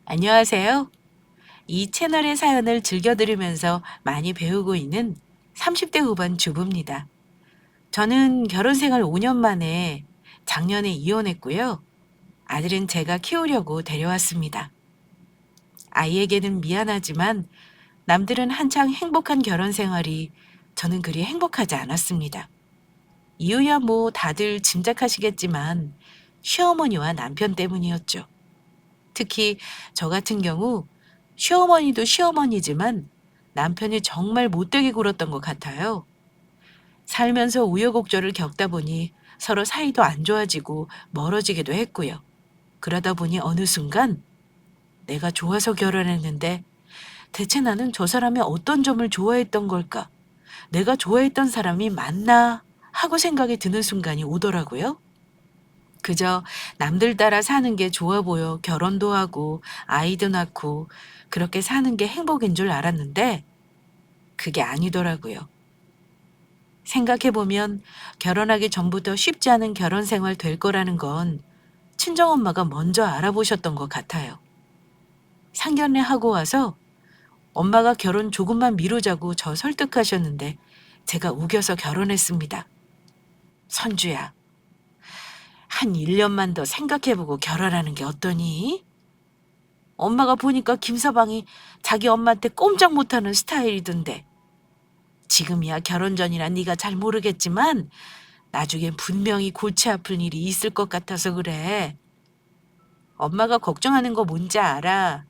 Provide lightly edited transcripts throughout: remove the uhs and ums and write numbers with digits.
안녕하세요. 이 채널의 사연을 즐겨 들으면서 많이 배우고 있는 30대 후반 주부입니다. 저는 결혼 생활 5년 만에 작년에 이혼했고요. 아들은 제가 키우려고 데려왔습니다. 아이에게는 미안하지만 남들은 한창 행복한 결혼 생활이 저는 그리 행복하지 않았습니다. 이유야 뭐 다들 짐작하시겠지만 시어머니와 남편 때문이었죠. 특히 저 같은 경우 시어머니도 시어머니지만 남편이 정말 못되게 굴었던 것 같아요. 살면서 우여곡절을 겪다 보니 서로 사이도 안 좋아지고 멀어지기도 했고요. 그러다 보니 어느 순간 내가 좋아서 결혼했는데 대체 나는 저 사람의 어떤 점을 좋아했던 걸까? 내가 좋아했던 사람이 맞나? 하고 생각이 드는 순간이 오더라고요. 그저 남들 따라 사는 게 좋아 보여 결혼도 하고 아이도 낳고 그렇게 사는 게 행복인 줄 알았는데 그게 아니더라고요. 생각해보면 결혼하기 전부터 쉽지 않은 결혼 생활 될 거라는 건 친정엄마가 먼저 알아보셨던 것 같아요. 상견례 하고 와서 엄마가 결혼 조금만 미루자고 저 설득하셨는데 제가 우겨서 결혼했습니다. 선주야, 한 1년만 더 생각해보고 결혼하는 게 어떠니? 엄마가 보니까 김서방이 자기 엄마한테 꼼짝 못하는 스타일이던데. 지금이야 결혼 전이라 네가 잘 모르겠지만 나중엔 분명히 골치 아플 일이 있을 것 같아서 그래. 엄마가 걱정하는 거 뭔지 알아.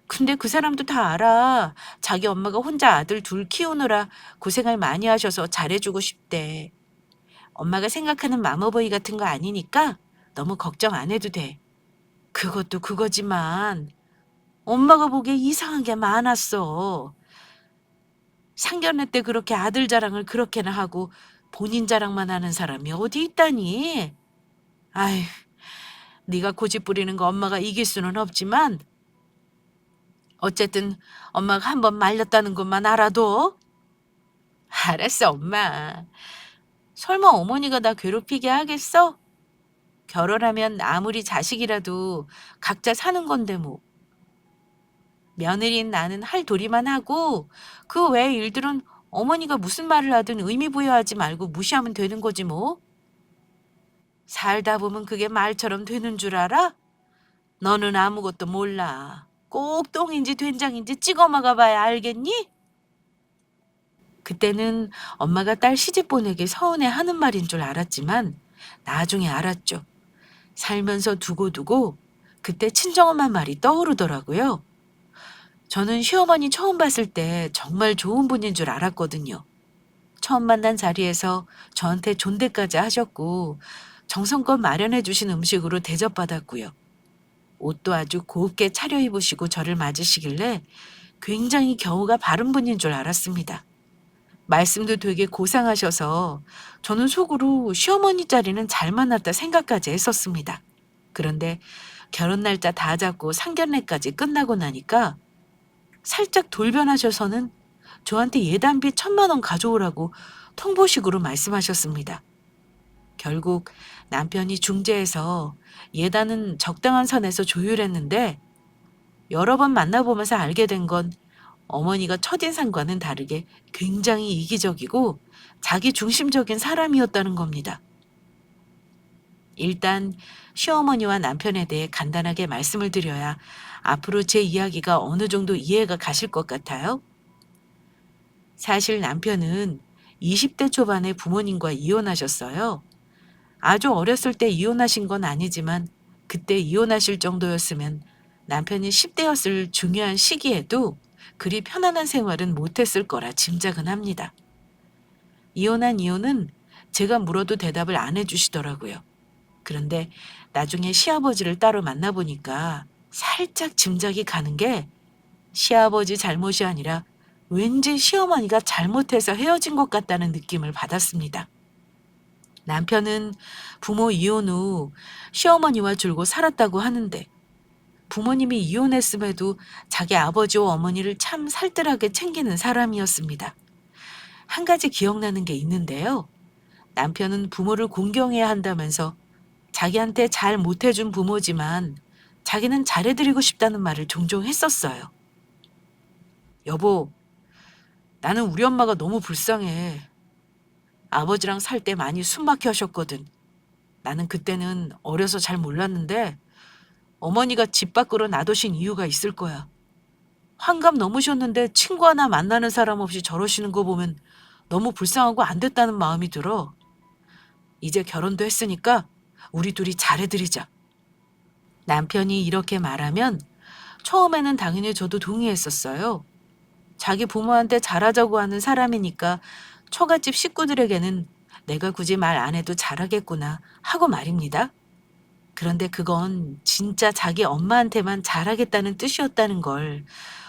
근데 그 사람도 다 알아. 자기 엄마가 혼자 아들 둘 키우느라 고생을 많이 하셔서 잘해주고 싶대. 엄마가 생각하는 마마보이 같은 거 아니니까 너무 걱정 안 해도 돼. 그것도 그거지만 엄마가 보기에 이상한 게 많았어. 상견례 때 그렇게 아들 자랑을 그렇게나 하고 본인 자랑만 하는 사람이 어디 있다니? 아휴, 네가 고집 부리는 거 엄마가 이길 수는 없지만 어쨌든 엄마가 한번 말렸다는 것만 알아둬. 알았어, 엄마. 설마 어머니가 나 괴롭히게 하겠어? 결혼하면 아무리 자식이라도 각자 사는 건데 뭐. 며느리인 나는 할 도리만 하고 그 외의 일들은 어머니가 무슨 말을 하든 의미 부여하지 말고 무시하면 되는 거지 뭐. 살다 보면 그게 말처럼 되는 줄 알아? 너는 아무것도 몰라. 꼭 똥인지 된장인지 찍어 먹어봐야 알겠니? 그때는 엄마가 딸 시집 보내기 서운해 하는 말인 줄 알았지만 나중에 알았죠. 살면서 두고두고 그때 친정엄마 말이 떠오르더라고요. 저는 시어머니 처음 봤을 때 정말 좋은 분인 줄 알았거든요. 처음 만난 자리에서 저한테 존대까지 하셨고 정성껏 마련해 주신 음식으로 대접받았고요. 옷도 아주 곱게 차려입으시고 저를 맞으시길래 굉장히 경우가 바른 분인 줄 알았습니다. 말씀도 되게 고상하셔서 저는 속으로 시어머니 자리는 잘 만났다 생각까지 했었습니다. 그런데 결혼 날짜 다 잡고 상견례까지 끝나고 나니까 살짝 돌변하셔서는 저한테 예단비 1,000만 원 가져오라고 통보식으로 말씀하셨습니다. 결국 남편이 중재해서 예단은 적당한 선에서 조율했는데 여러 번 만나보면서 알게 된 건 어머니가 첫인상과는 다르게 굉장히 이기적이고 자기 중심적인 사람이었다는 겁니다. 일단 시어머니와 남편에 대해 간단하게 말씀을 드려야 앞으로 제 이야기가 어느 정도 이해가 가실 것 같아요. 사실 남편은 20대 초반에 부모님과 이혼하셨어요. 아주 어렸을 때 이혼하신 건 아니지만 그때 이혼하실 정도였으면 남편이 10대였을 중요한 시기에도 그리 편안한 생활은 못했을 거라 짐작은 합니다. 이혼한 이유는 제가 물어도 대답을 안 해주시더라고요. 그런데 나중에 시아버지를 따로 만나보니까 살짝 짐작이 가는 게 시아버지 잘못이 아니라 왠지 시어머니가 잘못해서 헤어진 것 같다는 느낌을 받았습니다. 남편은 부모 이혼 후 시어머니와 줄곧 살았다고 하는데 부모님이 이혼했음에도 자기 아버지와 어머니를 참 살뜰하게 챙기는 사람이었습니다. 한 가지 기억나는 게 있는데요. 남편은 부모를 공경해야 한다면서 자기한테 잘 못해준 부모지만 자기는 잘해드리고 싶다는 말을 종종 했었어요. 여보, 나는 우리 엄마가 너무 불쌍해. 아버지랑 살 때 많이 숨 막혀 하셨거든. 나는 그때는 어려서 잘 몰랐는데 어머니가 집 밖으로 놔두신 이유가 있을 거야. 환갑 넘으셨는데 친구 하나 만나는 사람 없이 저러시는 거 보면 너무 불쌍하고 안 됐다는 마음이 들어. 이제 결혼도 했으니까 우리 둘이 잘해드리자. 남편이 이렇게 말하면 처음에는 당연히 저도 동의했었어요. 자기 부모한테 잘하자고 하는 사람이니까 처갓집 식구들에게는 내가 굳이 말 안 해도 잘하겠구나 하고 말입니다. 그런데 그건 진짜 자기 엄마한테만 잘하겠다는 뜻이었다는 걸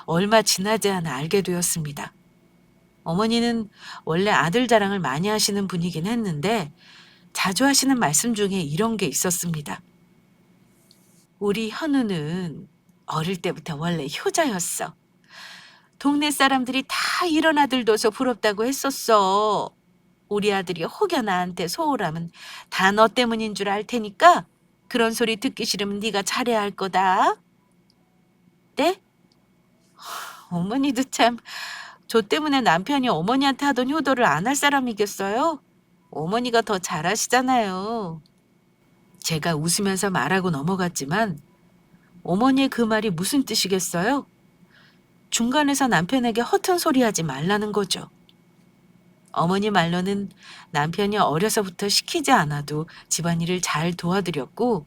얼마 지나지 않아 알게 되었습니다. 어머니는 원래 아들 자랑을 많이 하시는 분이긴 했는데 자주 하시는 말씀 중에 이런 게 있었습니다. 우리 현우는 어릴 때부터 원래 효자였어. 동네 사람들이 다 이런 아들 둬서 부럽다고 했었어. 우리 아들이 혹여 나한테 소홀하면 다 너 때문인 줄 알 테니까 그런 소리 듣기 싫으면 네가 잘해야 할 거다. 네? 어머니도 참, 저 때문에 남편이 어머니한테 하던 효도를 안 할 사람이겠어요? 어머니가 더 잘하시잖아요. 제가 웃으면서 말하고 넘어갔지만 어머니의 그 말이 무슨 뜻이겠어요? 중간에서 남편에게 허튼 소리 하지 말라는 거죠. 어머니 말로는 남편이 어려서부터 시키지 않아도 집안일을 잘 도와드렸고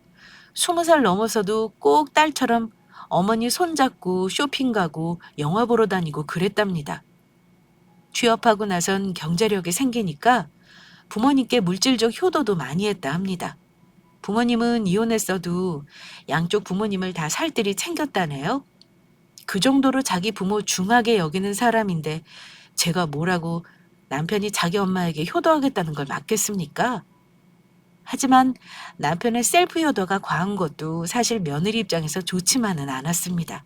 20살 넘어서도 꼭 딸처럼 어머니 손잡고 쇼핑 가고 영화 보러 다니고 그랬답니다. 취업하고 나선 경제력이 생기니까 부모님께 물질적 효도도 많이 했다 합니다. 부모님은 이혼했어도 양쪽 부모님을 다 살뜰히 챙겼다네요. 그 정도로 자기 부모 중하게 여기는 사람인데 제가 뭐라고 남편이 자기 엄마에게 효도하겠다는 걸 맞겠습니까? 하지만 남편의 셀프 효도가 과한 것도 사실 며느리 입장에서 좋지만은 않았습니다.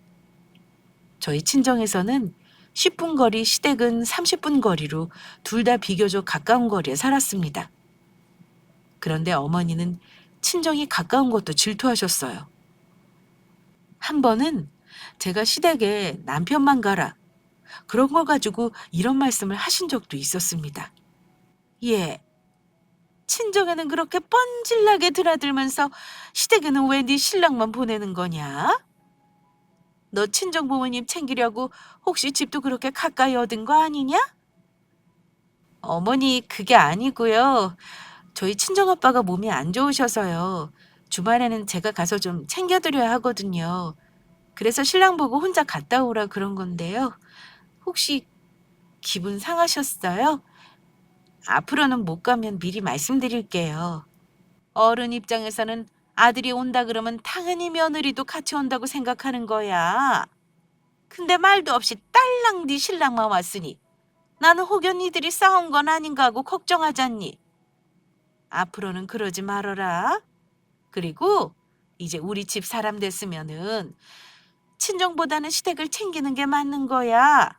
저희 친정에서는 10분 거리, 시댁은 30분 거리로 둘 다 비교적 가까운 거리에 살았습니다. 그런데 어머니는 친정이 가까운 것도 질투하셨어요. 한 번은 제가 시댁에 남편만 가라. 그런 걸 가지고 이런 말씀을 하신 적도 있었습니다. 예, 친정에는 그렇게 뻔질나게 드나들면서 시댁에는 왜 네 신랑만 보내는 거냐? 너 친정 부모님 챙기려고 혹시 집도 그렇게 가까이 얻은 거 아니냐? 어머니, 그게 아니고요. 저희 친정아빠가 몸이 안 좋으셔서요. 주말에는 제가 가서 좀 챙겨드려야 하거든요. 그래서 신랑 보고 혼자 갔다 오라 그런 건데요. 혹시 기분 상하셨어요? 앞으로는 못 가면 미리 말씀드릴게요. 어른 입장에서는 아들이 온다 그러면 당연히 며느리도 같이 온다고 생각하는 거야. 근데 말도 없이 딸랑 네 신랑만 왔으니 나는 혹여 니들이 싸운 건 아닌가 하고 걱정하잖니. 앞으로는 그러지 말어라. 그리고 이제 우리 집 사람 됐으면은 친정보다는 시댁을 챙기는 게 맞는 거야.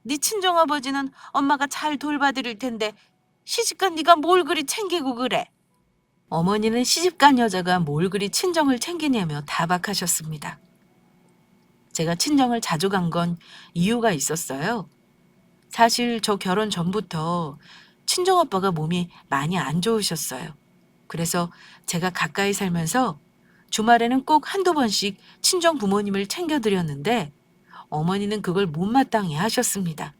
네 친정아버지는 엄마가 잘 돌봐드릴 텐데 시집간 네가 뭘 그리 챙기고 그래. 어머니는 시집간 여자가 뭘 그리 친정을 챙기냐며 타박하셨습니다. 제가 친정을 자주 간 건 이유가 있었어요. 사실 저 결혼 전부터 친정아빠가 몸이 많이 안 좋으셨어요. 그래서 제가 가까이 살면서 주말에는 꼭 한두 번씩 친정 부모님을 챙겨드렸는데 어머니는 그걸 못마땅해 하셨습니다.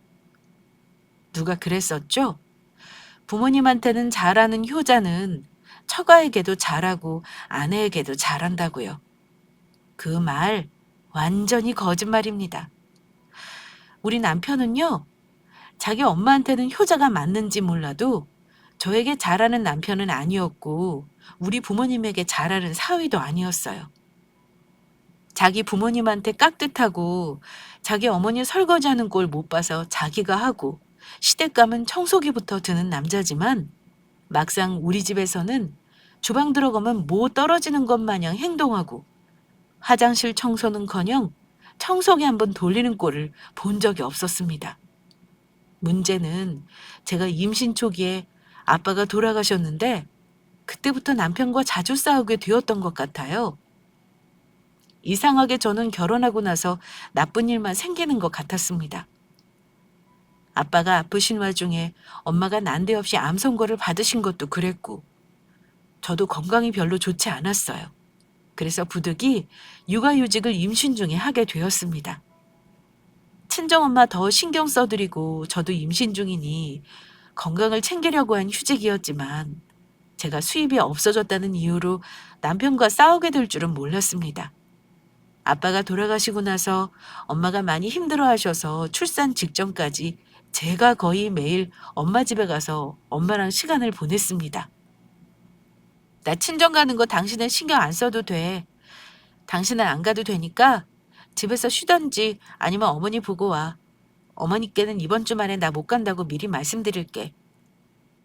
누가 그랬었죠? 부모님한테는 잘하는 효자는 처가에게도 잘하고 아내에게도 잘한다고요. 그 말 완전히 거짓말입니다. 우리 남편은요, 자기 엄마한테는 효자가 맞는지 몰라도 저에게 잘하는 남편은 아니었고 우리 부모님에게 잘하는 사위도 아니었어요. 자기 부모님한테 깍듯하고 자기 어머니 설거지하는 꼴 못 봐서 자기가 하고 시댁 가면 청소기부터 드는 남자지만 막상 우리 집에서는 주방 들어가면 뭐 떨어지는 것 마냥 행동하고 화장실 청소는커녕 청소기 한번 돌리는 꼴을 본 적이 없었습니다. 문제는 제가 임신 초기에 아빠가 돌아가셨는데 그때부터 남편과 자주 싸우게 되었던 것 같아요. 이상하게 저는 결혼하고 나서 나쁜 일만 생기는 것 같았습니다. 아빠가 아프신 와중에 엄마가 난데없이 암 선고를 받으신 것도 그랬고, 저도 건강이 별로 좋지 않았어요. 그래서 부득이 육아휴직을 임신 중에 하게 되었습니다. 친정엄마 더 신경 써드리고 저도 임신 중이니 건강을 챙기려고 한 휴직이었지만 제가 수입이 없어졌다는 이유로 남편과 싸우게 될 줄은 몰랐습니다. 아빠가 돌아가시고 나서 엄마가 많이 힘들어 하셔서 출산 직전까지 제가 거의 매일 엄마 집에 가서 엄마랑 시간을 보냈습니다. 나 친정 가는 거 당신은 신경 안 써도 돼. 당신은 안 가도 되니까 집에서 쉬던지 아니면 어머니 보고 와. 어머니께는 이번 주말에 나 못 간다고 미리 말씀드릴게.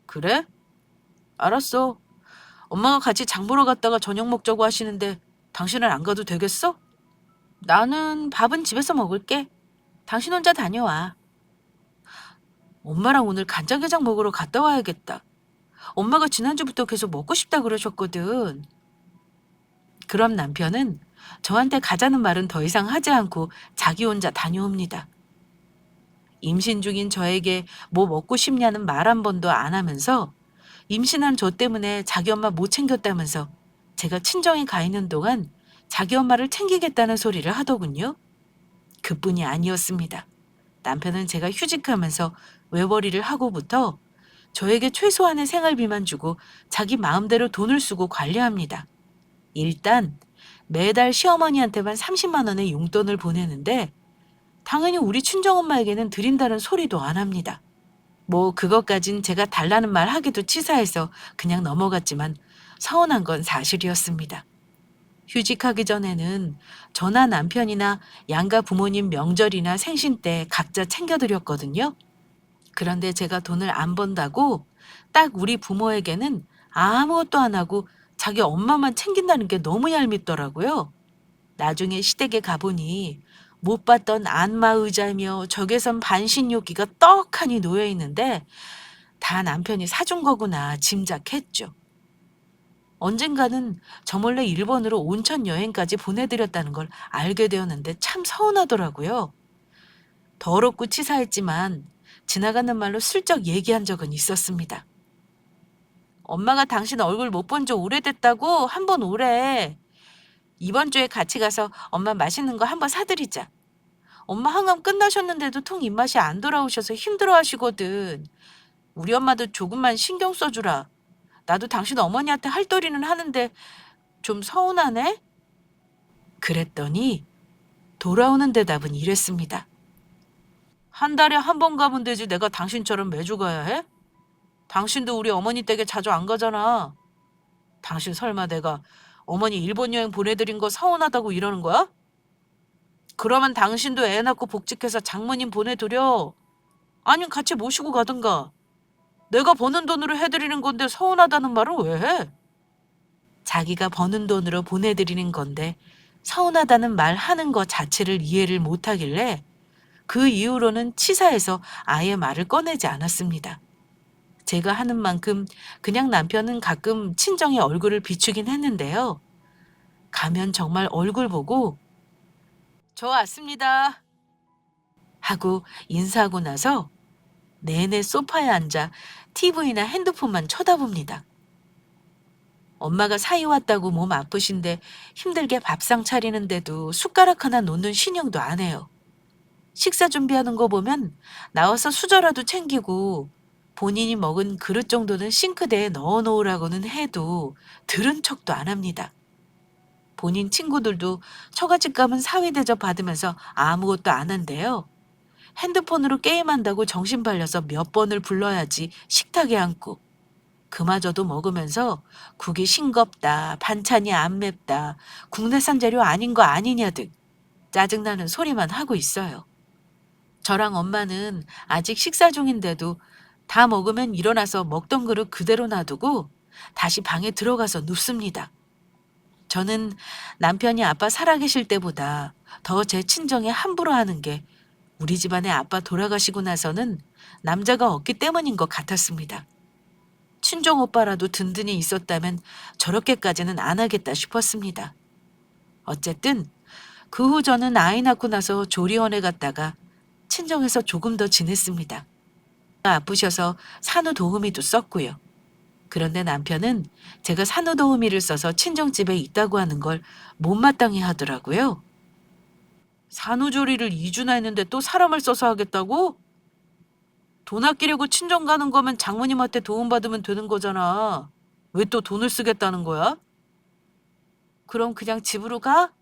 그래? 알았어. 엄마가 같이 장 보러 갔다가 저녁 먹자고 하시는데 당신은 안 가도 되겠어? 나는 밥은 집에서 먹을게. 당신 혼자 다녀와. 엄마랑 오늘 간장게장 먹으러 갔다 와야겠다. 엄마가 지난주부터 계속 먹고 싶다 그러셨거든. 그럼 남편은 저한테 가자는 말은 더 이상 하지 않고 자기 혼자 다녀옵니다. 임신 중인 저에게 뭐 먹고 싶냐는 말 한 번도 안 하면서 임신한 저 때문에 자기 엄마 못 챙겼다면서 제가 친정에 가 있는 동안 자기 엄마를 챙기겠다는 소리를 하더군요. 그뿐이 아니었습니다. 남편은 제가 휴직하면서 외벌이를 하고부터 저에게 최소한의 생활비만 주고 자기 마음대로 돈을 쓰고 관리합니다. 일단 매달 시어머니한테만 30만 원의 용돈을 보내는데 당연히 우리 친정엄마에게는 드린다는 소리도 안 합니다. 뭐 그것까진 제가 달라는 말 하기도 치사해서 그냥 넘어갔지만 서운한 건 사실이었습니다. 휴직하기 전에는 저나 남편이나 양가 부모님 명절이나 생신 때 각자 챙겨드렸거든요. 그런데 제가 돈을 안 번다고 딱 우리 부모에게는 아무것도 안 하고 자기 엄마만 챙긴다는 게 너무 얄밉더라고요. 나중에 시댁에 가보니 못 봤던 안마의자며 적외선 반신욕기가 떡하니 놓여 있는데 다 남편이 사준 거구나 짐작했죠. 언젠가는 저 몰래 일본으로 온천 여행까지 보내드렸다는 걸 알게 되었는데 참 서운하더라고요. 더럽고 치사했지만 지나가는 말로 슬쩍 얘기한 적은 있었습니다. 엄마가 당신 얼굴 못 본 지 오래됐다고 한번 오래. 이번 주에 같이 가서 엄마 맛있는 거 한번 사드리자. 엄마 항암 끝나셨는데도 통 입맛이 안 돌아오셔서 힘들어하시거든. 우리 엄마도 조금만 신경 써주라. 나도 당신 어머니한테 할도리는 하는데 좀 서운하네? 그랬더니 돌아오는 대답은 이랬습니다. 한 달에 한 번 가면 되지 내가 당신처럼 매주 가야 해? 당신도 우리 어머니 댁에 자주 안 가잖아. 당신 설마 내가 어머니 일본 여행 보내드린 거 서운하다고 이러는 거야? 그러면 당신도 애 낳고 복직해서 장모님 보내드려. 아니면 같이 모시고 가든가. 내가 버는 돈으로 해드리는 건데 서운하다는 말은 왜 해? 자기가 버는 돈으로 보내드리는 건데 서운하다는 말 하는 거 자체를 이해를 못하길래 그 이후로는 치사해서 아예 말을 꺼내지 않았습니다. 제가 하는 만큼 그냥 남편은 가끔 친정의 얼굴을 비추긴 했는데요. 가면 정말 얼굴 보고 저 왔습니다 하고 인사하고 나서 내내 소파에 앉아 TV나 핸드폰만 쳐다봅니다. 엄마가 사이 왔다고 몸 아프신데 힘들게 밥상 차리는데도 숟가락 하나 놓는 신용도 안 해요. 식사 준비하는 거 보면 나와서 수저라도 챙기고 본인이 먹은 그릇 정도는 싱크대에 넣어 놓으라고는 해도 들은 척도 안 합니다. 본인 친구들도 처갓집 가면 사위 대접 받으면서 아무것도 안 한대요. 핸드폰으로 게임한다고 정신 팔려서 몇 번을 불러야지 식탁에 앉고 그마저도 먹으면서 국이 싱겁다, 반찬이 안 맵다, 국내산 재료 아닌 거 아니냐 등 짜증나는 소리만 하고 있어요. 저랑 엄마는 아직 식사 중인데도 다 먹으면 일어나서 먹던 그릇 그대로 놔두고 다시 방에 들어가서 눕습니다. 저는 남편이 아빠 살아계실 때보다 더 제 친정에 함부로 하는 게 우리 집안에 아빠 돌아가시고 나서는 남자가 없기 때문인 것 같았습니다. 친정 오빠라도 든든히 있었다면 저렇게까지는 안 하겠다 싶었습니다. 어쨌든 그 후 저는 아이 낳고 나서 조리원에 갔다가 친정에서 조금 더 지냈습니다. 아프셔서 산후도우미도 썼고요. 그런데 남편은 제가 산후도우미를 써서 친정집에 있다고 하는 걸 못마땅해 하더라고요. 산후조리를 2주나 했는데 또 사람을 써서 하겠다고? 돈 아끼려고 친정 가는 거면 장모님한테 도움받으면 되는 거잖아. 왜 또 돈을 쓰겠다는 거야? 그럼 그냥 집으로 가?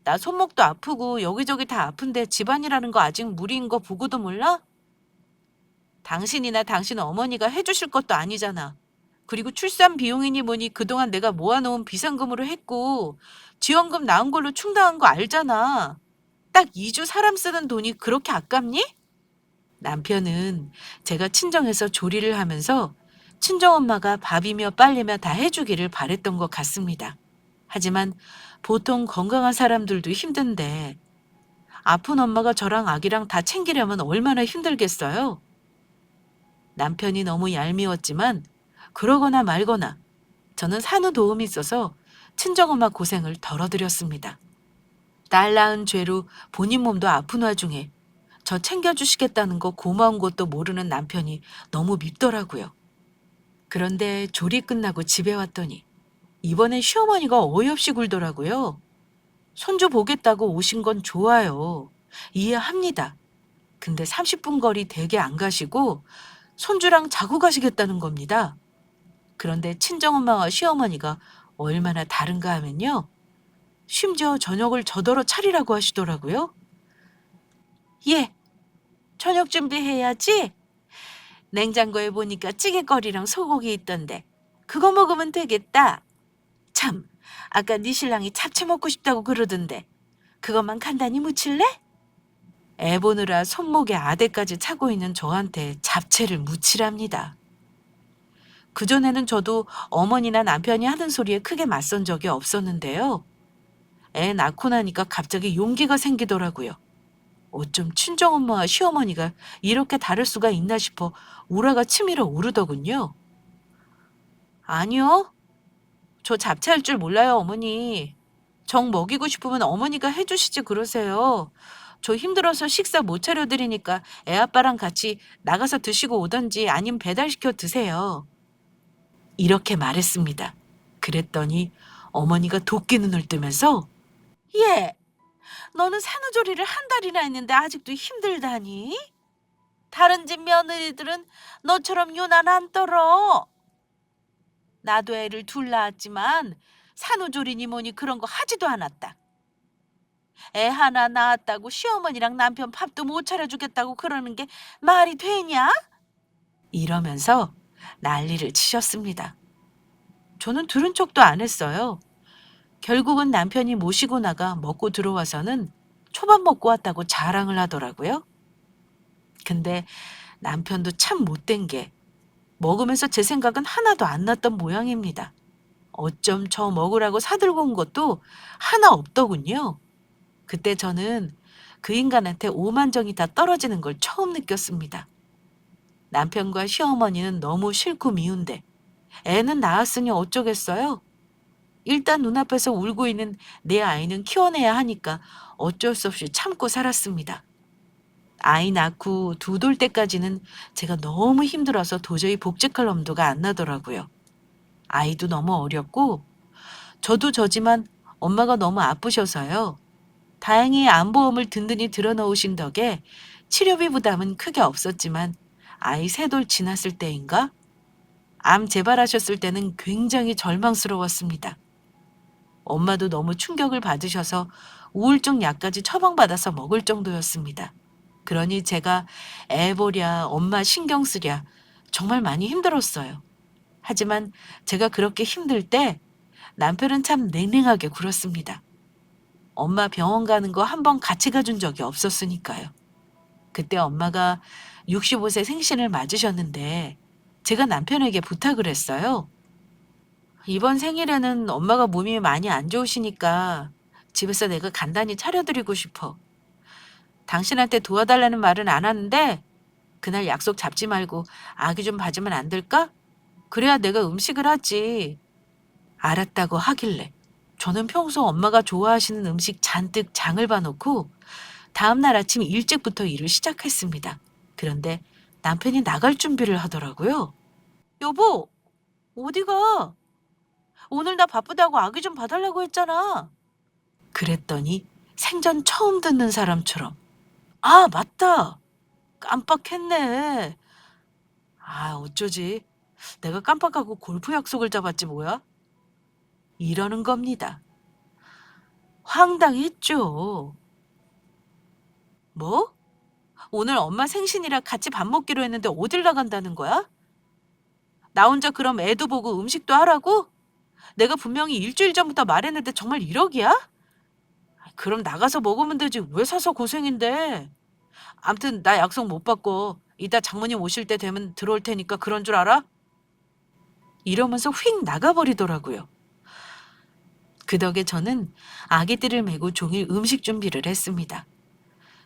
나 손목도 아프고 여기저기 다 아픈데 집안이라는 거 아직 무리인 거 보고도 몰라? 당신이나 당신 어머니가 해주실 것도 아니잖아. 그리고 출산 비용이니 뭐니 그동안 내가 모아놓은 비상금으로 했고 지원금 나온 걸로 충당한 거 알잖아. 딱 2주 사람 쓰는 돈이 그렇게 아깝니? 남편은 제가 친정에서 조리를 하면서 친정엄마가 밥이며 빨래며 다 해주기를 바랬던 것 같습니다. 하지만 보통 건강한 사람들도 힘든데 아픈 엄마가 저랑 아기랑 다 챙기려면 얼마나 힘들겠어요? 남편이 너무 얄미웠지만 그러거나 말거나 저는 산후도움이 있어서 친정엄마 고생을 덜어드렸습니다. 딸 낳은 죄로 본인 몸도 아픈 와중에 저 챙겨주시겠다는 거 고마운 것도 모르는 남편이 너무 밉더라고요. 그런데 조리 끝나고 집에 왔더니 이번엔 시어머니가 어이없이 굴더라고요. 손주 보겠다고 오신 건 좋아요. 이해합니다. 근데 30분 거리 댁에 안 가시고 손주랑 자고 가시겠다는 겁니다. 그런데 친정엄마와 시어머니가 얼마나 다른가 하면요. 심지어 저녁을 저더러 차리라고 하시더라고요. 예, 저녁 준비해야지. 냉장고에 보니까 찌개거리랑 소고기 있던데 그거 먹으면 되겠다. 참, 아까 네 신랑이 잡채 먹고 싶다고 그러던데 그것만 간단히 무칠래? 애 보느라 손목에 아대까지 차고 있는 저한테 잡채를 무치랍니다. 그전에는 저도 어머니나 남편이 하는 소리에 크게 맞선 적이 없었는데요. 애 낳고 나니까 갑자기 용기가 생기더라고요. 어쩜 친정엄마와 시어머니가 이렇게 다를 수가 있나 싶어 우라가 치밀어 오르더군요. 아니요. 저 잡채할 줄 몰라요, 어머니. 정 먹이고 싶으면 어머니가 해주시지 그러세요. 저 힘들어서 식사 못 차려드리니까 애 아빠랑 같이 나가서 드시고 오던지 아님 배달시켜 드세요. 이렇게 말했습니다. 그랬더니 어머니가 도끼 눈을 뜨면서 예, 너는 산후조리를 한 달이나 했는데 아직도 힘들다니? 다른 집 며느리들은 너처럼 유난 안 떨어. 나도 애를 둘 낳았지만 산후조리니 뭐니 그런 거 하지도 않았다. 애 하나 낳았다고 시어머니랑 남편 밥도 못 차려주겠다고 그러는 게 말이 되냐? 이러면서 난리를 치셨습니다. 저는 들은 척도 안 했어요. 결국은 남편이 모시고 나가 먹고 들어와서는 초밥 먹고 왔다고 자랑을 하더라고요. 근데 남편도 참 못된 게 먹으면서 제 생각은 하나도 안 났던 모양입니다. 어쩜 저 먹으라고 사들고 온 것도 하나 없더군요. 그때 저는 그 인간한테 오만정이 다 떨어지는 걸 처음 느꼈습니다. 남편과 시어머니는 너무 싫고 미운데 애는 낳았으니 어쩌겠어요? 일단 눈앞에서 울고 있는 내 아이는 키워내야 하니까 어쩔 수 없이 참고 살았습니다. 아이 낳고 두 돌 때까지는 제가 너무 힘들어서 도저히 복직할 엄두가 안 나더라고요. 아이도 너무 어렸고 저도 저지만 엄마가 너무 아프셔서요. 다행히 암보험을 든든히 들어놓으신 덕에 치료비 부담은 크게 없었지만 아이 세 돌 지났을 때인가? 암 재발하셨을 때는 굉장히 절망스러웠습니다. 엄마도 너무 충격을 받으셔서 우울증 약까지 처방받아서 먹을 정도였습니다. 그러니 제가 애 보랴 엄마 신경 쓰랴 정말 많이 힘들었어요. 하지만 제가 그렇게 힘들 때 남편은 참 냉랭하게 굴었습니다. 엄마 병원 가는 거 한 번 같이 가준 적이 없었으니까요. 그때 엄마가 65세 생신을 맞으셨는데 제가 남편에게 부탁을 했어요. 이번 생일에는 엄마가 몸이 많이 안 좋으시니까 집에서 내가 간단히 차려드리고 싶어. 당신한테 도와달라는 말은 안 하는데 그날 약속 잡지 말고 아기 좀 봐주면 안 될까? 그래야 내가 음식을 하지. 알았다고 하길래 저는 평소 엄마가 좋아하시는 음식 잔뜩 장을 봐놓고 다음날 아침 일찍부터 일을 시작했습니다. 그런데 남편이 나갈 준비를 하더라고요. 여보, 어디가? 오늘 나 바쁘다고 아기 좀 봐달라고 했잖아. 그랬더니 생전 처음 듣는 사람처럼, 아, 맞다. 깜빡했네. 아, 어쩌지. 내가 깜빡하고 골프 약속을 잡았지 뭐야? 이러는 겁니다. 황당했죠. 뭐? 오늘 엄마 생신이라 같이 밥 먹기로 했는데 어딜 나간다는 거야? 나 혼자 그럼 애도 보고 음식도 하라고? 내가 분명히 일주일 전부터 말했는데 정말 이러기야? 그럼 나가서 먹으면 되지. 왜 사서 고생인데? 암튼 나 약속 못 받고 이따 장모님 오실 때 되면 들어올 테니까 그런 줄 알아? 이러면서 휙 나가버리더라고요. 그 덕에 저는 아기들을 메고 종일 음식 준비를 했습니다.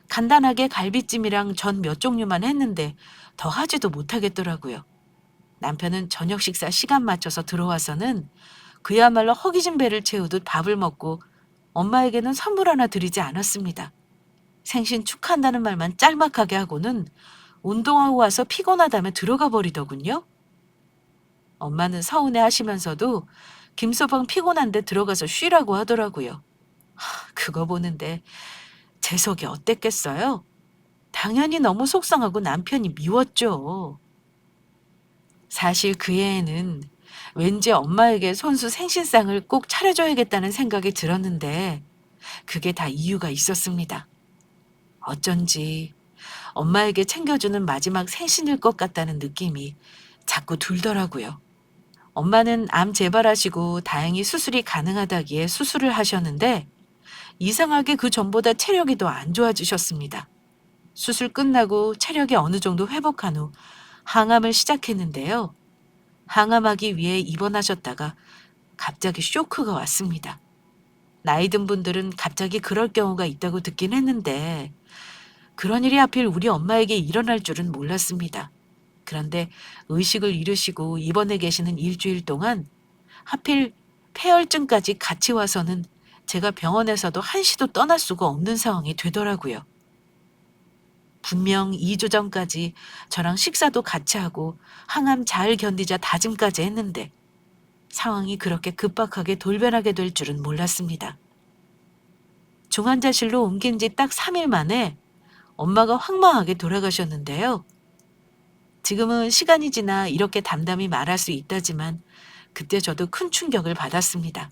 간단하게 갈비찜이랑 전 몇 종류만 했는데 더 하지도 못하겠더라고요. 남편은 저녁 식사 시간 맞춰서 들어와서는 그야말로 허기진 배를 채우듯 밥을 먹고 엄마에게는 선물 하나 드리지 않았습니다. 생신 축하한다는 말만 짤막하게 하고는 운동하고 와서 피곤하다며 들어가 버리더군요. 엄마는 서운해 하시면서도 김서방 피곤한데 들어가서 쉬라고 하더라고요. 그거 보는데 제 속이 어땠겠어요? 당연히 너무 속상하고 남편이 미웠죠. 사실 그 애에는 왠지 엄마에게 손수 생신상을 꼭 차려줘야겠다는 생각이 들었는데 그게 다 이유가 있었습니다. 어쩐지 엄마에게 챙겨주는 마지막 생신일 것 같다는 느낌이 자꾸 들더라고요. 엄마는 암 재발하시고 다행히 수술이 가능하다기에 수술을 하셨는데 이상하게 그 전보다 체력이 더 안 좋아지셨습니다. 수술 끝나고 체력이 어느 정도 회복한 후 항암을 시작했는데요. 항암하기 위해 입원하셨다가 갑자기 쇼크가 왔습니다. 나이 든 분들은 갑자기 그럴 경우가 있다고 듣긴 했는데 그런 일이 하필 우리 엄마에게 일어날 줄은 몰랐습니다. 그런데 의식을 잃으시고 입원해 계시는 일주일 동안 하필 폐혈증까지 같이 와서는 제가 병원에서도 한시도 떠날 수가 없는 상황이 되더라고요. 분명 2주 전까지 저랑 식사도 같이 하고 항암 잘 견디자 다짐까지 했는데 상황이 그렇게 급박하게 돌변하게 될 줄은 몰랐습니다. 중환자실로 옮긴 지 딱 3일 만에 엄마가 황망하게 돌아가셨는데요. 지금은 시간이 지나 이렇게 담담히 말할 수 있다지만 그때 저도 큰 충격을 받았습니다.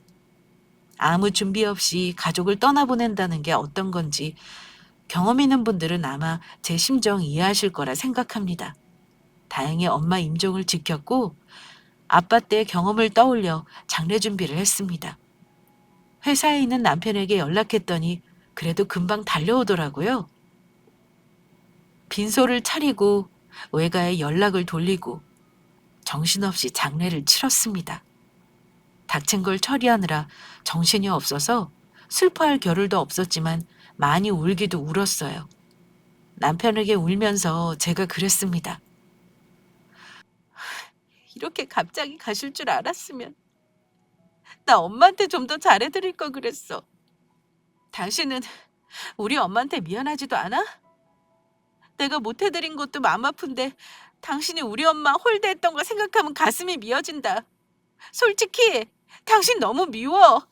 아무 준비 없이 가족을 떠나보낸다는 게 어떤 건지 경험 있는 분들은 아마 제 심정 이해하실 거라 생각합니다. 다행히 엄마 임종을 지켰고 아빠 때 경험을 떠올려 장례 준비를 했습니다. 회사에 있는 남편에게 연락했더니 그래도 금방 달려오더라고요. 빈소를 차리고 외가에 연락을 돌리고 정신없이 장례를 치렀습니다. 닥친 걸 처리하느라 정신이 없어서 슬퍼할 겨를도 없었지만 많이 울기도 울었어요. 남편에게 울면서 제가 그랬습니다. 이렇게 갑자기 가실 줄 알았으면 나 엄마한테 좀 더 잘해드릴 걸 그랬어. 당신은 우리 엄마한테 미안하지도 않아? 내가 못해드린 것도 마음 아픈데 당신이 우리 엄마 홀대했던 거 생각하면 가슴이 미어진다. 솔직히 당신 너무 미워.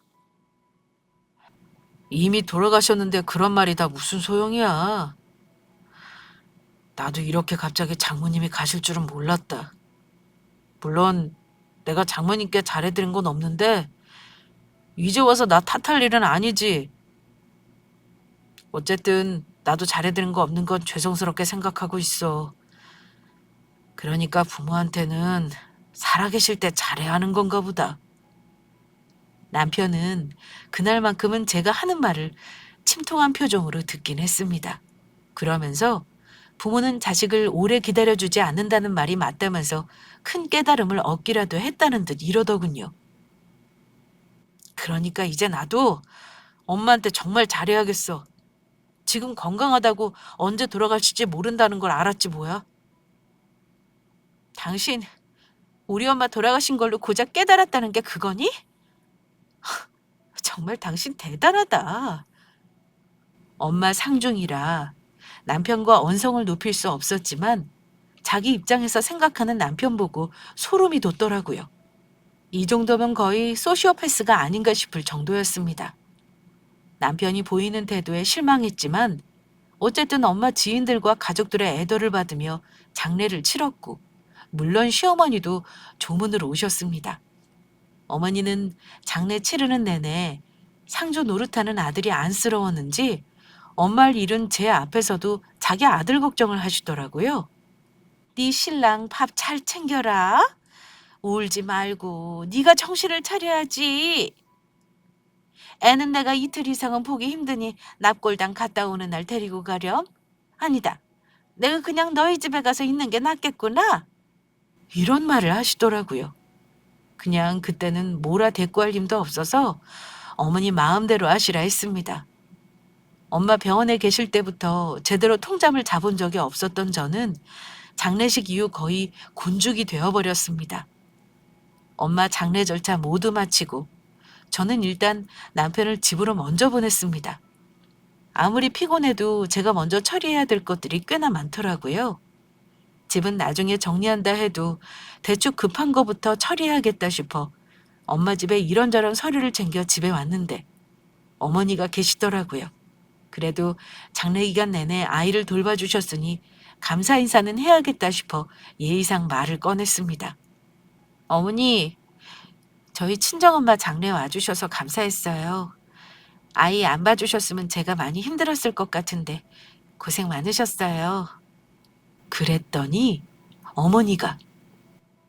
이미 돌아가셨는데 그런 말이 다 무슨 소용이야. 나도 이렇게 갑자기 장모님이 가실 줄은 몰랐다. 물론 내가 장모님께 잘해드린 건 없는데 이제 와서 나 탓할 일은 아니지. 어쨌든 나도 잘해드린 거 없는 건 죄송스럽게 생각하고 있어. 그러니까 부모한테는 살아계실 때 잘해야 하는 건가 보다. 남편은 그날만큼은 제가 하는 말을 침통한 표정으로 듣긴 했습니다. 그러면서 부모는 자식을 오래 기다려주지 않는다는 말이 맞다면서 큰 깨달음을 얻기라도 했다는 듯 이러더군요. 그러니까 이제 나도 엄마한테 정말 잘해야겠어. 지금 건강하다고 언제 돌아가실지 모른다는 걸 알았지 뭐야. 당신 우리 엄마 돌아가신 걸로 고작 깨달았다는 게 그거니? 정말 당신 대단하다. 엄마 상중이라 남편과 언성을 높일 수 없었지만 자기 입장에서 생각하는 남편 보고 소름이 돋더라고요. 이 정도면 거의 소시오패스가 아닌가 싶을 정도였습니다. 남편이 보이는 태도에 실망했지만 어쨌든 엄마 지인들과 가족들의 애도를 받으며 장례를 치렀고 물론 시어머니도 조문으로 오셨습니다. 어머니는 장례 치르는 내내 상조 노릇하는 아들이 안쓰러웠는지 엄마를 잃은 제 앞에서도 자기 아들 걱정을 하시더라고요. 네 신랑 밥 잘 챙겨라. 울지 말고 네가 정신을 차려야지. 애는 내가 이틀 이상은 보기 힘드니 납골당 갔다 오는 날 데리고 가렴. 아니다. 내가 그냥 너희 집에 가서 있는 게 낫겠구나. 이런 말을 하시더라고요. 그냥 그때는 뭐라 대꾸할 힘도 없어서 어머니 마음대로 하시라 했습니다. 엄마 병원에 계실 때부터 제대로 통잠을 자본 적이 없었던 저는 장례식 이후 거의 곤죽이 되어버렸습니다. 엄마 장례 절차 모두 마치고 저는 일단 남편을 집으로 먼저 보냈습니다. 아무리 피곤해도 제가 먼저 처리해야 될 것들이 꽤나 많더라고요. 집은 나중에 정리한다 해도 대충 급한 거부터 처리해야겠다 싶어 엄마 집에 이런저런 서류를 챙겨 집에 왔는데 어머니가 계시더라고요. 그래도 장례 기간 내내 아이를 돌봐주셨으니 감사 인사는 해야겠다 싶어 예의상 말을 꺼냈습니다. 어머니, 저희 친정엄마 장례 와주셔서 감사했어요. 아이 안 봐주셨으면 제가 많이 힘들었을 것 같은데 고생 많으셨어요. 그랬더니 어머니가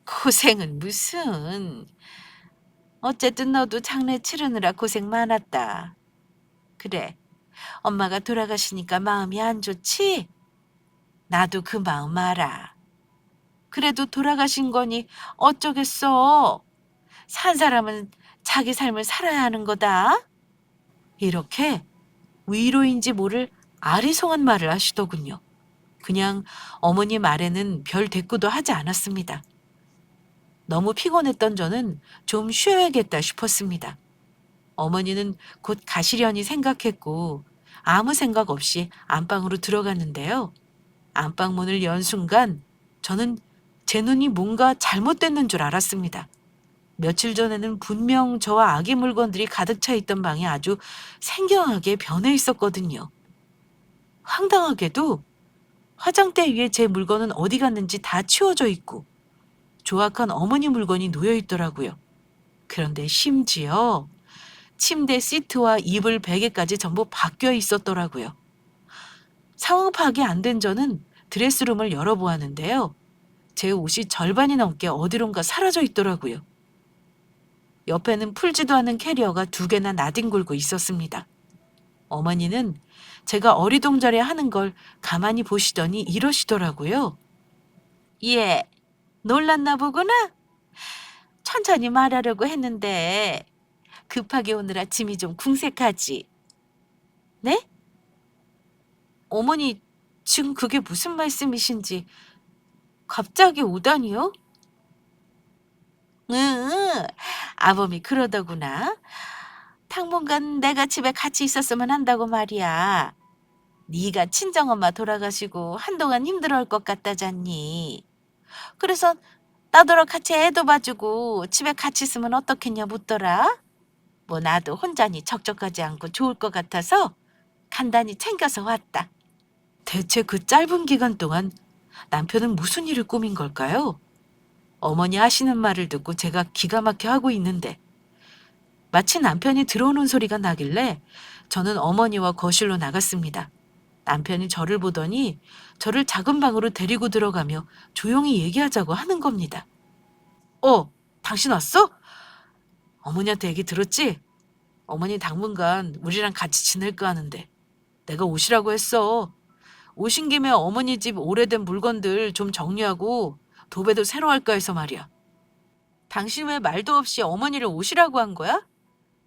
고생은 무슨. 어쨌든 너도 장례 치르느라 고생 많았다. 그래, 엄마가 돌아가시니까 마음이 안 좋지? 나도 그 마음 알아. 그래도 돌아가신 거니 어쩌겠어. 산 사람은 자기 삶을 살아야 하는 거다. 이렇게 위로인지 모를 아리송한 말을 하시더군요. 그냥 어머니 말에는 별 대꾸도 하지 않았습니다. 너무 피곤했던 저는 좀 쉬어야겠다 싶었습니다. 어머니는 곧 가시려니 생각했고 아무 생각 없이 안방으로 들어갔는데요. 안방 문을 연 순간 저는 제 눈이 뭔가 잘못됐는 줄 알았습니다. 며칠 전에는 분명 저와 아기 물건들이 가득 차 있던 방이 아주 생경하게 변해 있었거든요. 황당하게도 화장대 위에 제 물건은 어디 갔는지 다 치워져 있고 조악한 어머니 물건이 놓여 있더라고요. 그런데 심지어 침대 시트와 이불 베개까지 전부 바뀌어 있었더라고요. 상황 파악이 안 된 저는 드레스룸을 열어보았는데요. 제 옷이 절반이 넘게 어디론가 사라져 있더라고요. 옆에는 풀지도 않은 캐리어가 2개나 나뒹굴고 있었습니다. 어머니는 제가 어리동절해 하는 걸 가만히 보시더니 이러시더라고요. 예, 놀랐나 보구나? 천천히 말하려고 했는데 급하게 오느라 짐이 좀 궁색하지. 네? 어머니, 지금 그게 무슨 말씀이신지 갑자기 오다니요? 응, 아범이 그러더구나. 당분간 내가 집에 같이 있었으면 한다고 말이야. 네가 친정엄마 돌아가시고 한동안 힘들어할 것 같다잖니. 그래서 나더러 같이 애도 봐주고 집에 같이 있으면 어떻겠냐 묻더라. 뭐 나도 혼자니 적적하지 않고 좋을 것 같아서 간단히 챙겨서 왔다. 대체 그 짧은 기간 동안 남편은 무슨 일을 꾸민 걸까요? 어머니 하시는 말을 듣고 제가 기가 막혀 하고 있는데 마치 남편이 들어오는 소리가 나길래 저는 어머니와 거실로 나갔습니다. 남편이 저를 보더니 저를 작은 방으로 데리고 들어가며 조용히 얘기하자고 하는 겁니다. 당신 왔어? 어머니한테 얘기 들었지? 어머니 당분간 우리랑 같이 지낼까 하는데 내가 오시라고 했어. 오신 김에 어머니 집 오래된 물건들 좀 정리하고 도배도 새로 할까 해서 말이야. 당신 왜 말도 없이 어머니를 오시라고 한 거야?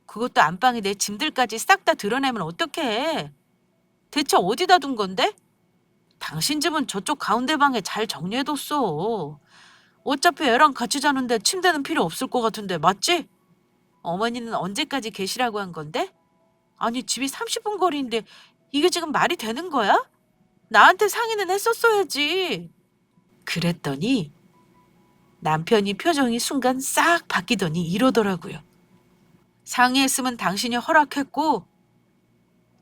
그것도 안방에 내 짐들까지 싹 다 드러내면 어떡해. 대체 어디다 둔 건데? 당신 집은 저쪽 가운데 방에 잘 정리해뒀어. 어차피 애랑 같이 자는데 침대는 필요 없을 것 같은데 맞지? 어머니는 언제까지 계시라고 한 건데? 아니, 집이 30분 거리인데 이게 지금 말이 되는 거야? 나한테 상의는 했었어야지. 그랬더니 남편이 표정이 순간 싹 바뀌더니 이러더라고요. 상의했으면 당신이 허락했고,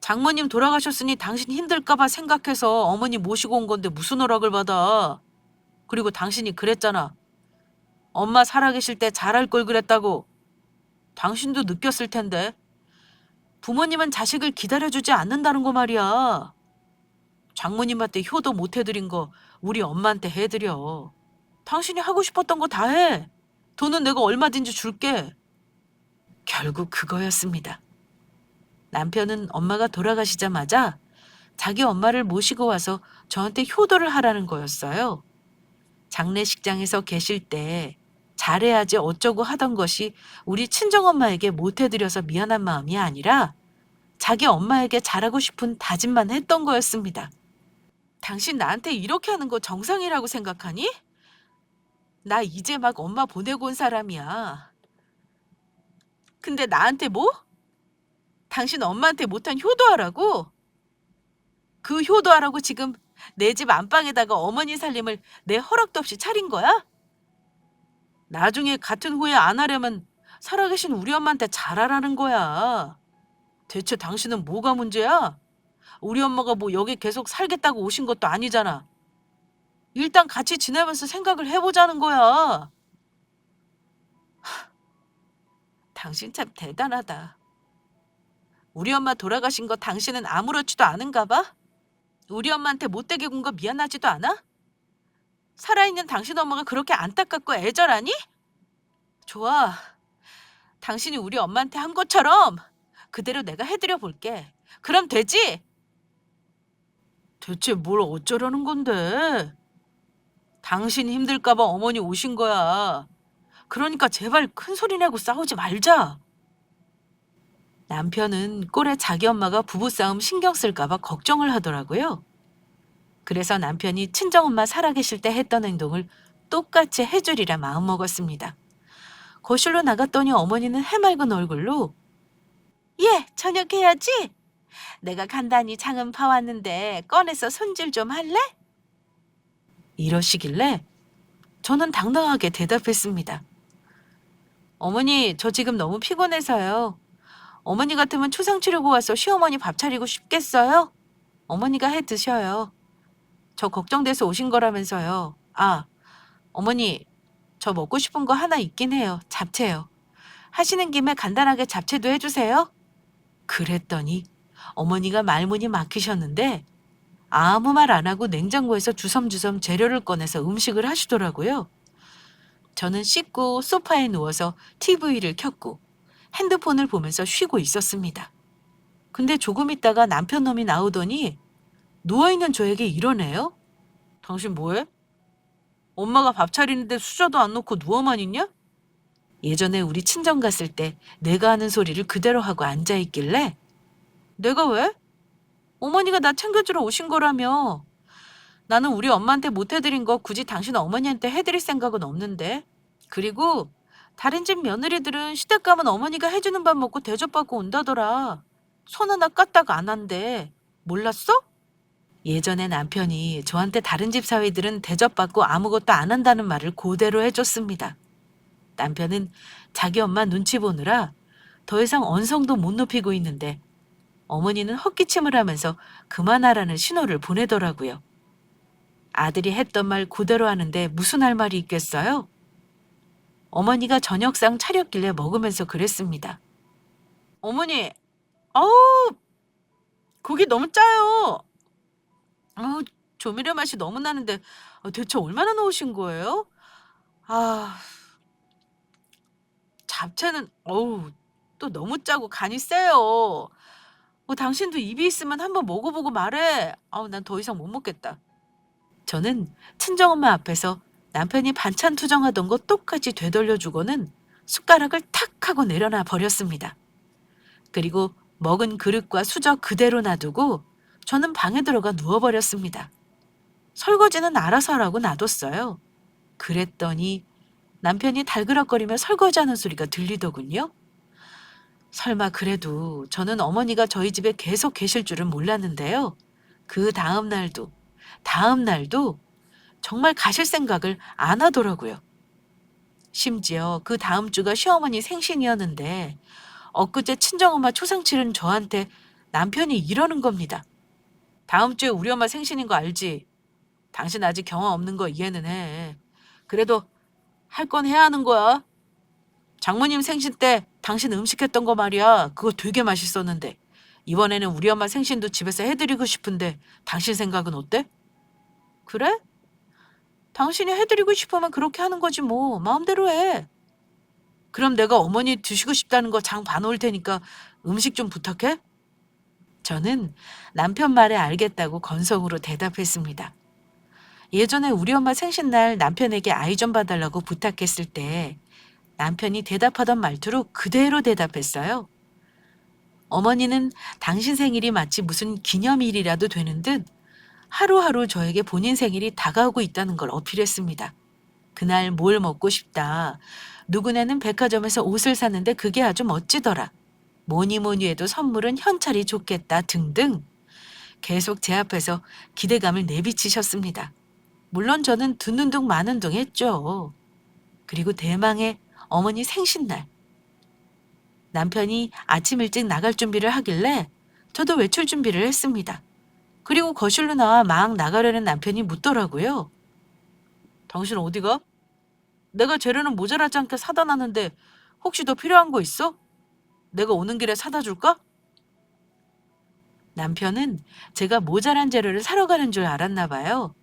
장모님 돌아가셨으니 당신 힘들까봐 생각해서 어머니 모시고 온 건데 무슨 허락을 받아. 그리고 당신이 그랬잖아. 엄마 살아계실 때 잘할 걸 그랬다고. 당신도 느꼈을 텐데. 부모님은 자식을 기다려주지 않는다는 거 말이야. 장모님한테 효도 못 해드린 거 우리 엄마한테 해드려. 당신이 하고 싶었던 거 다 해. 돈은 내가 얼마든지 줄게. 결국 그거였습니다. 남편은 엄마가 돌아가시자마자 자기 엄마를 모시고 와서 저한테 효도를 하라는 거였어요. 장례식장에서 계실 때 잘해야지 어쩌고 하던 것이 우리 친정엄마에게 못해드려서 미안한 마음이 아니라 자기 엄마에게 잘하고 싶은 다짐만 했던 거였습니다. 당신 나한테 이렇게 하는 거 정상이라고 생각하니? 나 이제 막 엄마 보내고 온 사람이야. 근데 나한테 뭐? 당신 엄마한테 못한 효도하라고? 그 효도하라고 지금 내 집 안방에다가 어머니 살림을 내 허락도 없이 차린 거야? 나중에 같은 후회 안 하려면 살아계신 우리 엄마한테 잘하라는 거야. 대체 당신은 뭐가 문제야? 우리 엄마가 뭐 여기 계속 살겠다고 오신 것도 아니잖아. 일단 같이 지내면서 생각을 해보자는 거야. 당신 참 대단하다. 우리 엄마 돌아가신 거 당신은 아무렇지도 않은가 봐? 우리 엄마한테 못되게 군 거 미안하지도 않아? 살아있는 당신 엄마가 그렇게 안타깝고 애절하니? 좋아. 당신이 우리 엄마한테 한 것처럼 그대로 내가 해드려 볼게. 그럼 되지? 대체 뭘 어쩌려는 건데? 당신 힘들까 봐 어머니 오신 거야. 그러니까 제발 큰 소리 내고 싸우지 말자. 남편은 꼴에 자기 엄마가 부부싸움 신경 쓸까 봐 걱정을 하더라고요. 그래서 남편이 친정엄마 살아계실 때 했던 행동을 똑같이 해주리라 마음먹었습니다. 거실로 나갔더니 어머니는 해맑은 얼굴로 예, 저녁 해야지. 내가 간단히 장은 봐왔는데 꺼내서 손질 좀 할래? 이러시길래 저는 당당하게 대답했습니다. 어머니, 저 지금 너무 피곤해서요. 어머니 같으면 초상 치르고 와서 시어머니 밥 차리고 싶겠어요? 어머니가 해 드셔요. 저 걱정돼서 오신 거라면서요. 아, 어머니, 저 먹고 싶은 거 하나 있긴 해요. 잡채요. 하시는 김에 간단하게 잡채도 해주세요. 그랬더니 어머니가 말문이 막히셨는데 아무 말 안 하고 냉장고에서 주섬주섬 재료를 꺼내서 음식을 하시더라고요. 저는 씻고 소파에 누워서 TV를 켰고 핸드폰을 보면서 쉬고 있었습니다. 근데 조금 있다가 남편 놈이 나오더니 누워있는 저에게 이러네요. 당신 뭐해? 엄마가 밥 차리는데 수저도 안 놓고 누워만 있냐? 예전에 우리 친정 갔을 때 내가 하는 소리를 그대로 하고 앉아있길래 내가 왜? 어머니가 나 챙겨주러 오신 거라며. 나는 우리 엄마한테 못 해드린 거 굳이 당신 어머니한테 해드릴 생각은 없는데. 그리고 다른 집 며느리들은 시댁 가면 어머니가 해주는 밥 먹고 대접받고 온다더라. 손 하나 까딱 안 한대. 몰랐어? 예전에 남편이 저한테 다른 집 사위들은 대접받고 아무것도 안 한다는 말을 그대로 해줬습니다. 남편은 자기 엄마 눈치 보느라 더 이상 언성도 못 높이고 있는데 어머니는 헛기침을 하면서 그만하라는 신호를 보내더라고요. 아들이 했던 말 그대로 하는데 무슨 할 말이 있겠어요? 어머니가 저녁상 차렸길래 먹으면서 그랬습니다. 어머니, 아우, 국이 너무 짜요. 아우, 조미료 맛이 너무 나는데 대체 얼마나 넣으신 거예요? 아, 잡채는 어우, 또 너무 짜고 간이 세요. 당신도 입이 있으면 한번 먹어보고 말해. 난 더 이상 못 먹겠다. 저는 친정엄마 앞에서 남편이 반찬 투정하던 거 똑같이 되돌려주고는 숟가락을 탁 하고 내려놔 버렸습니다. 그리고 먹은 그릇과 수저 그대로 놔두고 저는 방에 들어가 누워버렸습니다. 설거지는 알아서 하라고 놔뒀어요. 그랬더니 남편이 달그락거리며 설거지하는 소리가 들리더군요. 설마 그래도 저는 어머니가 저희 집에 계속 계실 줄은 몰랐는데요. 그 다음 날도 정말 가실 생각을 안 하더라고요. 심지어 그 다음 주가 시어머니 생신이었는데 엊그제 친정엄마 초상 치른 저한테 남편이 이러는 겁니다. 다음 주에 우리 엄마 생신인 거 알지? 당신 아직 경험 없는 거 이해는 해. 그래도 할 건 해야 하는 거야. 장모님 생신 때 당신 음식했던 거 말이야. 그거 되게 맛있었는데. 이번에는 우리 엄마 생신도 집에서 해드리고 싶은데 당신 생각은 어때? 그래? 당신이 해드리고 싶으면 그렇게 하는 거지 뭐. 마음대로 해. 그럼 내가 어머니 드시고 싶다는 거 장 봐놓을 테니까 음식 좀 부탁해? 저는 남편 말에 알겠다고 건성으로 대답했습니다. 예전에 우리 엄마 생신날 남편에게 아이 좀 봐달라고 부탁했을 때 남편이 대답하던 말투로 그대로 대답했어요. 어머니는 당신 생일이 마치 무슨 기념일이라도 되는 듯 하루하루 저에게 본인 생일이 다가오고 있다는 걸 어필했습니다. 그날 뭘 먹고 싶다. 누구네는 백화점에서 옷을 샀는데 그게 아주 멋지더라. 뭐니 뭐니 해도 선물은 현찰이 좋겠다 등등 계속 제 앞에서 기대감을 내비치셨습니다. 물론 저는 듣는 둥 마는 둥 했죠. 그리고 대망의 어머니 생신날. 남편이 아침 일찍 나갈 준비를 하길래 저도 외출 준비를 했습니다. 그리고 거실로 나와 막 나가려는 남편이 묻더라고요. 당신 어디가? 내가 재료는 모자라지 않게 사다 놨는데 혹시 더 필요한 거 있어? 내가 오는 길에 사다 줄까? 남편은 제가 모자란 재료를 사러 가는 줄 알았나 봐요.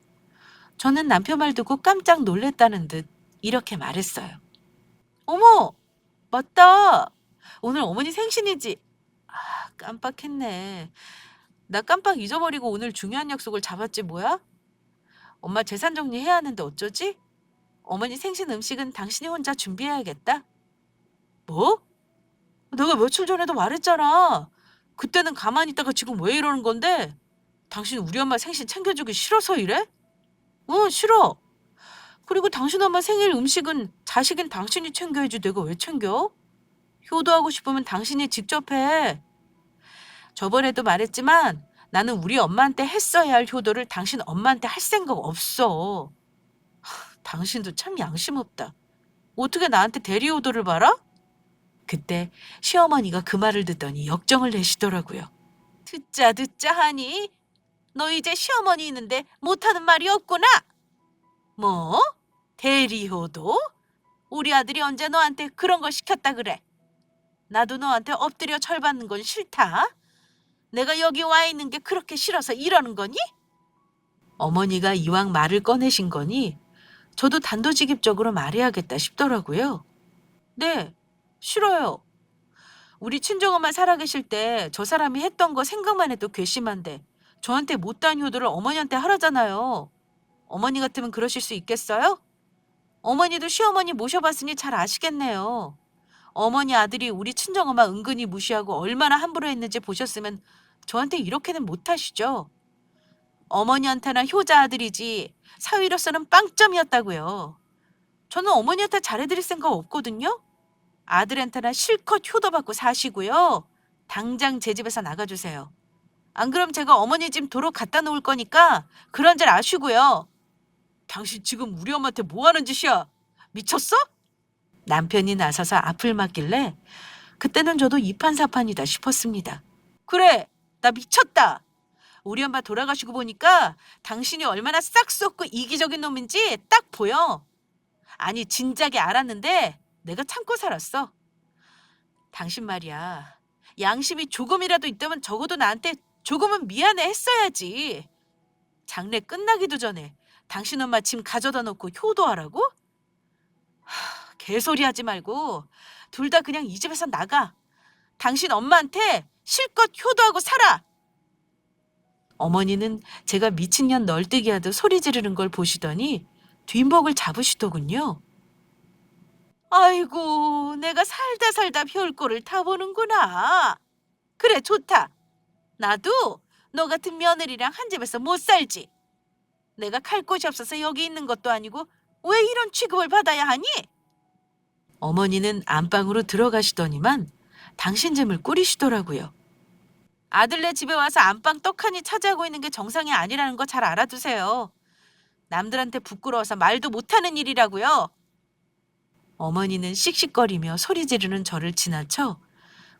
저는 남편 말 듣고 깜짝 놀랬다는 듯 이렇게 말했어요. 어머, 맞다. 오늘 어머니 생신이지. 아, 깜빡했네. 나 깜빡 잊어버리고 오늘 중요한 약속을 잡았지 뭐야? 엄마 재산 정리해야 하는데 어쩌지? 어머니 생신 음식은 당신이 혼자 준비해야겠다. 뭐? 내가 며칠 전에도 말했잖아. 그때는 가만히 있다가 지금 왜 이러는 건데? 당신 우리 엄마 생신 챙겨주기 싫어서 이래? 응, 싫어. 그리고 당신 엄마 생일 음식은 자식인 당신이 챙겨야지 내가 왜 챙겨? 효도하고 싶으면 당신이 직접 해. 저번에도 말했지만 나는 우리 엄마한테 했어야 할 효도를 당신 엄마한테 할 생각 없어. 당신도 참 양심 없다. 어떻게 나한테 대리 효도를 봐라? 그때 시어머니가 그 말을 듣더니 역정을 내시더라고요. 듣자 듣자 하니 너 이제 시어머니 있는데 못하는 말이 없구나. 뭐? 대리 효도? 우리 아들이 언제 너한테 그런 걸 시켰다 그래? 나도 너한테 엎드려 절받는 건 싫다. 내가 여기 와 있는 게 그렇게 싫어서 이러는 거니? 어머니가 이왕 말을 꺼내신 거니 저도 단도직입적으로 말해야겠다 싶더라고요. 네, 싫어요. 우리 친정엄마 살아계실 때 저 사람이 했던 거 생각만 해도 괘씸한데 저한테 못다한 효도를 어머니한테 하라잖아요. 어머니 같으면 그러실 수 있겠어요? 어머니도 시어머니 모셔봤으니 잘 아시겠네요. 어머니 아들이 우리 친정엄마 은근히 무시하고 얼마나 함부로 했는지 보셨으면 저한테 이렇게는 못하시죠. 어머니한테는 효자 아들이지 사위로서는 빵점이었다고요. 저는 어머니한테 잘해드릴 생각 없거든요. 아들한테는 실컷 효도받고 사시고요. 당장 제 집에서 나가주세요. 안 그럼 제가 어머니 집 도로 갖다 놓을 거니까 그런 줄 아시고요. 당신 지금 우리 엄마한테 뭐 하는 짓이야? 미쳤어? 남편이 나서서 앞을 막길래 그때는 저도 이판사판이다 싶었습니다. 그래, 나 미쳤다. 우리 엄마 돌아가시고 보니까 당신이 얼마나 싹 썩고 이기적인 놈인지 딱 보여. 아니, 진작에 알았는데 내가 참고 살았어. 당신 말이야. 양심이 조금이라도 있다면 적어도 나한테 조금은 미안해 했어야지. 장례 끝나기도 전에 당신 엄마 짐 가져다 놓고 효도하라고? 개소리 하지 말고 둘 다 그냥 이 집에서 나가. 당신 엄마한테 실컷 효도하고 살아. 어머니는 제가 미친년 널뛰기 하듯 소리 지르는 걸 보시더니 뒷목을 잡으시더군요. 아이고, 내가 살다 살다 별꼴을 다 보는구나. 그래, 좋다. 나도 너 같은 며느리랑 한 집에서 못 살지. 내가 갈 곳이 없어서 여기 있는 것도 아니고 왜 이런 취급을 받아야 하니? 어머니는 안방으로 들어가시더니만 당신 짐을 꾸리시더라고요. 아들네 집에 와서 안방 떡하니 차지하고 있는 게 정상이 아니라는 거 잘 알아두세요. 남들한테 부끄러워서 말도 못하는 일이라고요. 어머니는 씩씩거리며 소리 지르는 저를 지나쳐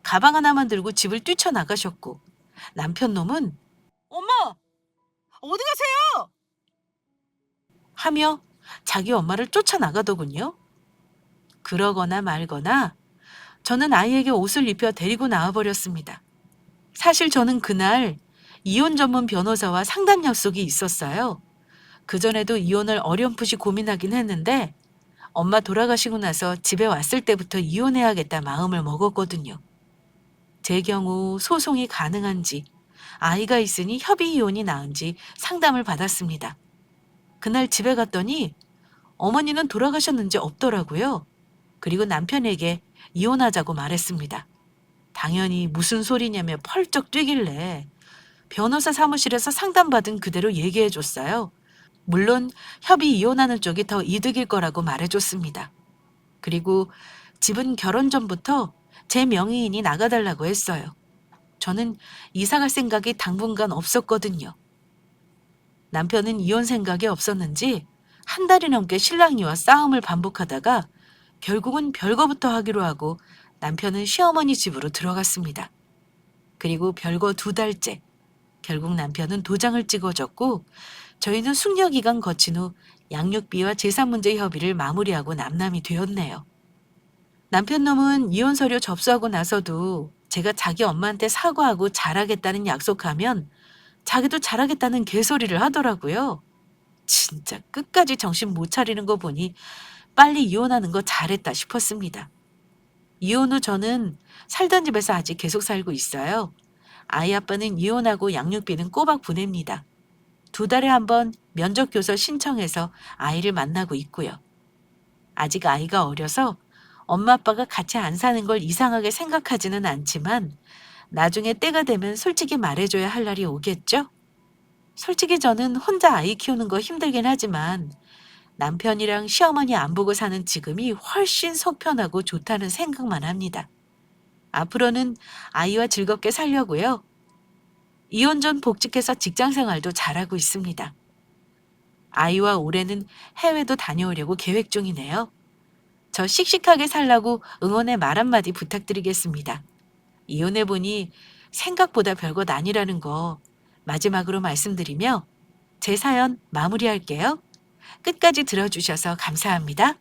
가방 하나만 들고 집을 뛰쳐나가셨고, 남편 놈은 엄마, 어디 가세요? 하며 자기 엄마를 쫓아나가더군요. 그러거나 말거나 저는 아이에게 옷을 입혀 데리고 나와버렸습니다. 사실 저는 그날 이혼 전문 변호사와 상담 약속이 있었어요. 그전에도 이혼을 어렴풋이 고민하긴 했는데 엄마 돌아가시고 나서 집에 왔을 때부터 이혼해야겠다 마음을 먹었거든요. 제 경우 소송이 가능한지, 아이가 있으니 협의 이혼이 나은지 상담을 받았습니다. 그날 집에 갔더니 어머니는 돌아가셨는지 없더라고요. 그리고 남편에게 이혼하자고 말했습니다. 당연히 무슨 소리냐며 펄쩍 뛰길래 변호사 사무실에서 상담받은 그대로 얘기해줬어요. 물론 협의 이혼하는 쪽이 더 이득일 거라고 말해줬습니다. 그리고 집은 결혼 전부터 제 명의인이 나가달라고 했어요. 저는 이사 갈 생각이 당분간 없었거든요. 남편은 이혼 생각이 없었는지 한 달이 넘게 신랑이와 싸움을 반복하다가 결국은 별거부터 하기로 하고 남편은 시어머니 집으로 들어갔습니다. 그리고 별거 2달째, 결국 남편은 도장을 찍어줬고 저희는 숙려기간 거친 후 양육비와 재산 문제 협의를 마무리하고 남남이 되었네요. 남편 놈은 이혼 서류 접수하고 나서도 제가 자기 엄마한테 사과하고 잘하겠다는 약속하면 자기도 잘하겠다는 개소리를 하더라고요. 진짜 끝까지 정신 못 차리는 거 보니 빨리 이혼하는 거 잘했다 싶었습니다. 이혼 후 저는 살던 집에서 아직 계속 살고 있어요. 아이 아빠는 이혼하고 양육비는 꼬박 보냅니다. 2달에 한 번 면접교서 신청해서 아이를 만나고 있고요. 아직 아이가 어려서 엄마 아빠가 같이 안 사는 걸 이상하게 생각하지는 않지만 나중에 때가 되면 솔직히 말해줘야 할 날이 오겠죠? 솔직히 저는 혼자 아이 키우는 거 힘들긴 하지만 남편이랑 시어머니 안 보고 사는 지금이 훨씬 속 편하고 좋다는 생각만 합니다. 앞으로는 아이와 즐겁게 살려고요. 이혼 전 복직해서 직장 생활도 잘하고 있습니다. 아이와 올해는 해외도 다녀오려고 계획 중이네요. 저 씩씩하게 살라고 응원의 말 한마디 부탁드리겠습니다. 이혼해보니 생각보다 별것 아니라는 거 마지막으로 말씀드리며 제 사연 마무리할게요. 끝까지 들어주셔서 감사합니다.